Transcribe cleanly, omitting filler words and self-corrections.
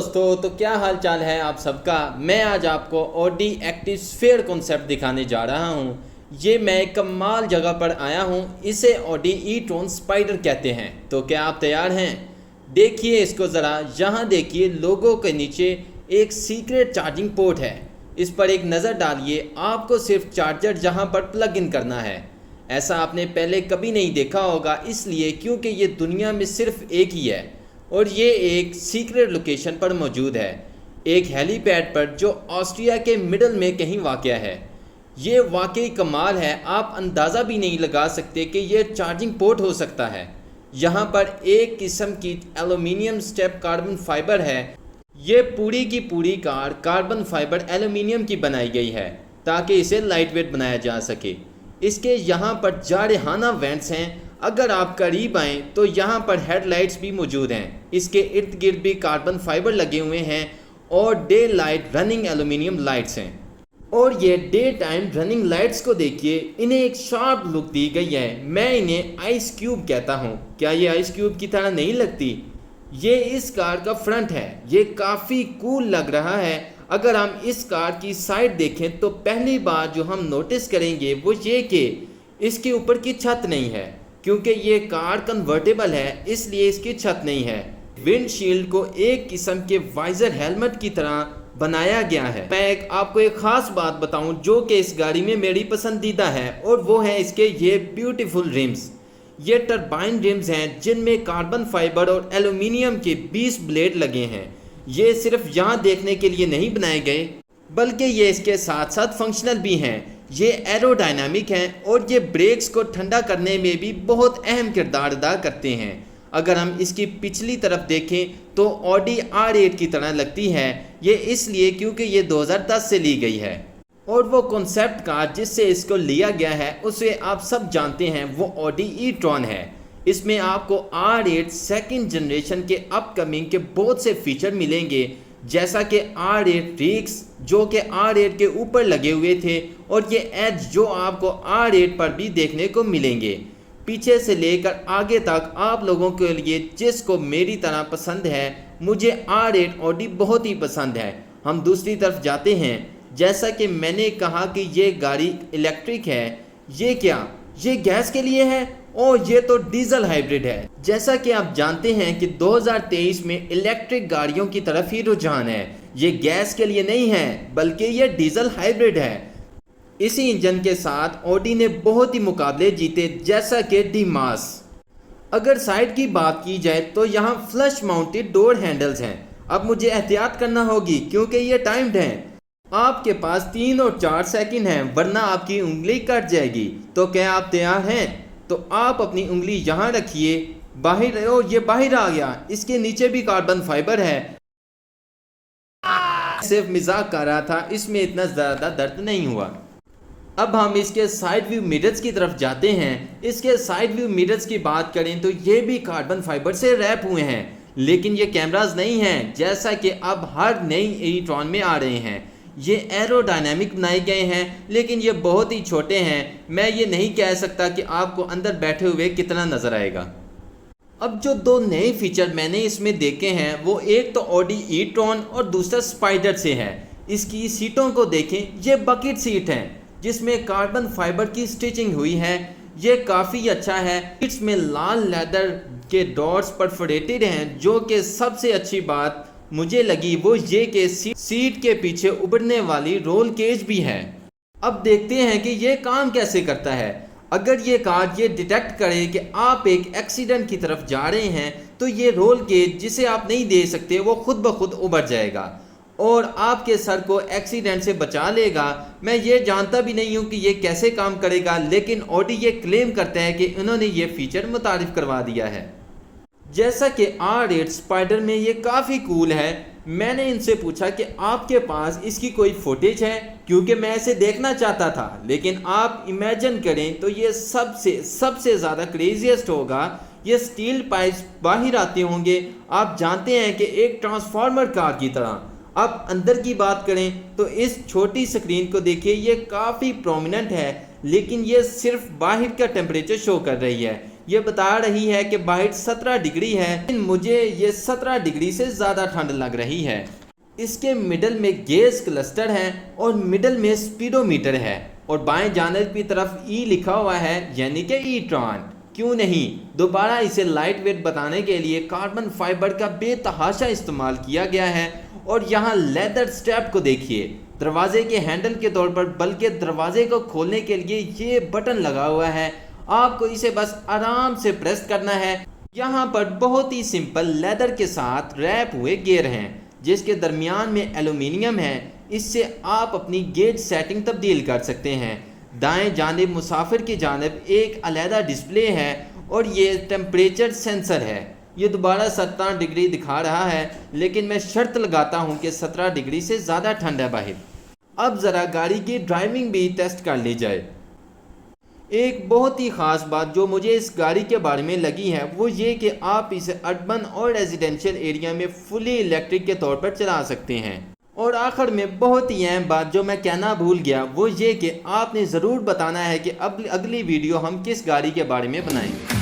दोस्तों, तो क्या हाल चाल है आप सबका। मैं आज आपको ऑडी एक्टिव स्फीयर कॉन्सेप्ट दिखाने जा रहा हूँ। ये मैं एक कमाल जगह पर आया हूँ। इसे ऑडी ई-ट्रॉन स्पाइडर कहते हैं। तो क्या आप तैयार हैं? देखिए इसको ज़रा। यहाँ देखिए लोगों के नीचे एक सीक्रेट चार्जिंग पोर्ट है। इस पर एक नज़र डालिए। आपको सिर्फ चार्जर जहाँ पर प्लग इन करना है। ऐसा आपने पहले कभी नहीं देखा होगा, इसलिए क्योंकि ये दुनिया में सिर्फ एक ही है और ये एक सीक्रेट लोकेशन पर मौजूद है, एक हेलीपैड पर जो ऑस्ट्रिया के मिडल में कहीं वाक़या है। ये वाकई कमाल है। आप अंदाज़ा भी नहीं लगा सकते कि ये चार्जिंग पोर्ट हो सकता है। यहाँ पर एक किस्म की एल्यूमिनियम स्टेप कार्बन फाइबर है। ये पूरी की पूरी कार कार्बन फाइबर एल्यूमिनियम की बनाई गई है ताकि इसे लाइट वेट बनाया जा सके। इसके यहाँ पर जारहाना वेंट्स हैं। अगर आप करीब आएँ तो यहाँ पर हेडलाइट्स भी मौजूद हैं। इसके इर्द गिर्द भी कार्बन फाइबर लगे हुए हैं और day light running aluminium lights हैं। और ये डे टाइम रनिंग लाइट्स को देखिए, इन्हें एक शार्प लुक दी गई है। मैं इन्हें आइस क्यूब कहता हूँ। क्या ये आइस क्यूब की तरह नहीं लगती? ये इस कार का फ्रंट है। ये काफ़ी कूल लग रहा है। अगर हम इस कार की साइड देखें तो पहली बात जो हम नोटिस करेंगे वो ये कि इसके ऊपर की छत नहीं है, क्योंकि ये कार कन्वर्टेबल है, इसलिए इसकी छत नहीं है। विंडशील्ड को एक किस्म के वाइजर हेलमेट की तरह बनाया गया है। मैं आपको एक खास बात बताऊं जो कि इस गाड़ी में मेरी पसंदीदा है, और वो है इसके ये ब्यूटीफुल रिम्स। ये टर्बाइन रिम्स हैं जिनमें कार्बन फाइबर और एल्यूमिनियम के 20 ब्लेड लगे हैं। ये सिर्फ यहाँ देखने के लिए नहीं बनाए गए, बल्कि ये इसके साथ साथ फंक्शनल भी हैं। ये एरोडायनामिक हैं और ये ब्रेक्स को ठंडा करने में भी बहुत अहम किरदार अदा करते हैं। अगर हम इसकी पिछली तरफ देखें तो ऑडी R8 की तरह लगती है। ये इसलिए क्योंकि ये 2010 से ली गई है, और वो कॉन्सेप्ट कार जिससे इसको लिया गया है उसे आप सब जानते हैं, वो ऑडी ई-ट्रॉन है। इसमें आपको R8 सेकेंड जनरेशन के अपकमिंग के बहुत से फीचर मिलेंगे, जैसा कि R8 रिक्स जो कि R8 के ऊपर लगे हुए थे, और ये एज जो आपको R8 पर भी देखने को मिलेंगे। पीछे से लेकर आगे तक आप लोगों के लिए जिसको मेरी तरह पसंद है, मुझे R8 ऑडी बहुत ही पसंद है। हम दूसरी तरफ जाते हैं। जैसा कि मैंने कहा कि ये गाड़ी इलेक्ट्रिक है। ये क्या, ये गैस के लिए है? और ये तो डीजल हाइब्रिड है। जैसा कि आप जानते हैं कि 2023 में इलेक्ट्रिक गाड़ियों की तरफ ही रुझान है। ये गैस के लिए नहीं है, बल्कि ये डीजल हाइब्रिड है। इसी इंजन के साथ ऑडी ने बहुत ही मुकाबले जीते, जैसा कि डीमास। अगर साइड की बात की जाए तो यहाँ फ्लश माउंटेड डोर हैंडल्स हैं। अब मुझे एहतियात करना होगी क्योंकि ये टाइम्ड हैं। आपके पास 3 और 4 सेकंड हैं, वरना आपकी उंगली कट जाएगी। तो क्या आप तैयार हैं? तो आप अपनी उंगली यहाँ रखिए। बाहर, ये बाहर आ गया। इसके नीचे भी कार्बन फाइबर है। सिर्फ मजाक कर रहा था, इसमें इतना ज़्यादा दर्द नहीं हुआ। अब हम इसके साइड व्यू मिरर्स की तरफ जाते हैं। इसके साइड व्यू मिरर्स की बात करें तो ये भी कार्बन फाइबर से रैप हुए हैं, लेकिन ये कैमरास नहीं हैं, जैसा कि अब हर नई ई-ट्रॉन में आ रहे हैं। ये एरोडायनामिक बनाए गए हैं, लेकिन ये बहुत ही छोटे हैं। मैं ये नहीं कह सकता कि आपको अंदर बैठे हुए कितना नज़र आएगा। अब जो 2 नए फीचर मैंने इसमें देखे हैं, वो एक तो ऑडी ई-ट्रॉन और दूसरा स्पाइडर से है। इसकी सीटों को देखें, ये बकेट सीट हैं जिसमें कार्बन फाइबर की स्टिचिंग हुई है। ये काफ़ी अच्छा है। इसमें लाल लेदर के डॉट्स परफोरेटेड हैं। जो कि सबसे अच्छी बात मुझे लगी वो ये कि सीट के पीछे उभरने वाली रोल केज भी है। अब देखते हैं कि ये काम कैसे करता है। अगर ये कार ये डिटेक्ट करे कि आप एक एक्सीडेंट की तरफ जा रहे हैं, तो ये रोल केज जिसे आप नहीं दे सकते वो खुद ब खुद उभर जाएगा और आपके सर को एक्सीडेंट से बचा लेगा। मैं ये जानता भी नहीं हूँ कि ये कैसे काम करेगा, लेकिन ऑडी ये क्लेम करता है कि उन्होंने ये फीचर मुतारिफ करवा दिया है। जैसा कि R8 स्पाइडर में ये काफ़ी कूल है। मैंने इनसे पूछा कि आपके पास इसकी कोई फुटेज है, क्योंकि मैं इसे देखना चाहता था। लेकिन आप इमेजिन करें तो ये सबसे ज़्यादा क्रेजीएस्ट होगा। ये स्टील पाइप्स बाहर आते होंगे, आप जानते हैं कि एक ट्रांसफार्मर कार की तरह। अब अंदर की बात करें तो इस छोटी स्क्रीन को देखिए, ये काफ़ी प्रोमिनेंट है, लेकिन ये सिर्फ बाहर का टेम्परेचर शो कर रही है। ये बता रही है कि बाहर 17 डिग्री है, लेकिन मुझे ये 17 डिग्री से ज़्यादा ठंड लग रही है। इसके मिडल में गैस क्लस्टर है और मिडल में स्पीडोमीटर है और बाएं जानिब की तरफ ई लिखा हुआ है, यानी कि ई-ट्रॉन। क्यों नहीं, दोबारा इसे लाइट वेट बताने के लिए कार्बन फाइबर का बेतहाशा इस्तेमाल किया गया है। और यहाँ लेदर स्ट्रैप को देखिए, दरवाजे के हैंडल के तौर पर, बल्कि दरवाजे को खोलने के लिए ये बटन लगा हुआ है। आपको इसे बस आराम से प्रेस करना है। यहाँ पर बहुत ही सिंपल लेदर के साथ रैप हुए गियर हैं, जिसके दरमियान में एल्यूमिनियम है। इससे आप अपनी गेज सेटिंग तब्दील कर सकते हैं। दाएं जानिब मुसाफिर की जानिब एक अलहदा डिस्प्ले है और ये टेम्परेचर सेंसर है। ये दोबारा 17 डिग्री दिखा रहा है, लेकिन मैं शर्त लगाता हूँ कि 17 डिग्री से ज़्यादा ठंड है बाहर। अब ज़रा गाड़ी की ड्राइविंग भी टेस्ट कर ली जाए। एक बहुत ही ख़ास बात जो मुझे इस गाड़ी के बारे में लगी है वो ये कि आप इसे अर्बन और रेजिडेंशियल एरिया में फुली इलेक्ट्रिक के तौर पर चला सकते हैं। और आखिर में बहुत ही अहम बात जो मैं कहना भूल गया वो ये कि आपने ज़रूर बताना है कि अब अगली वीडियो हम किस गाड़ी के बारे में बनाएंगे।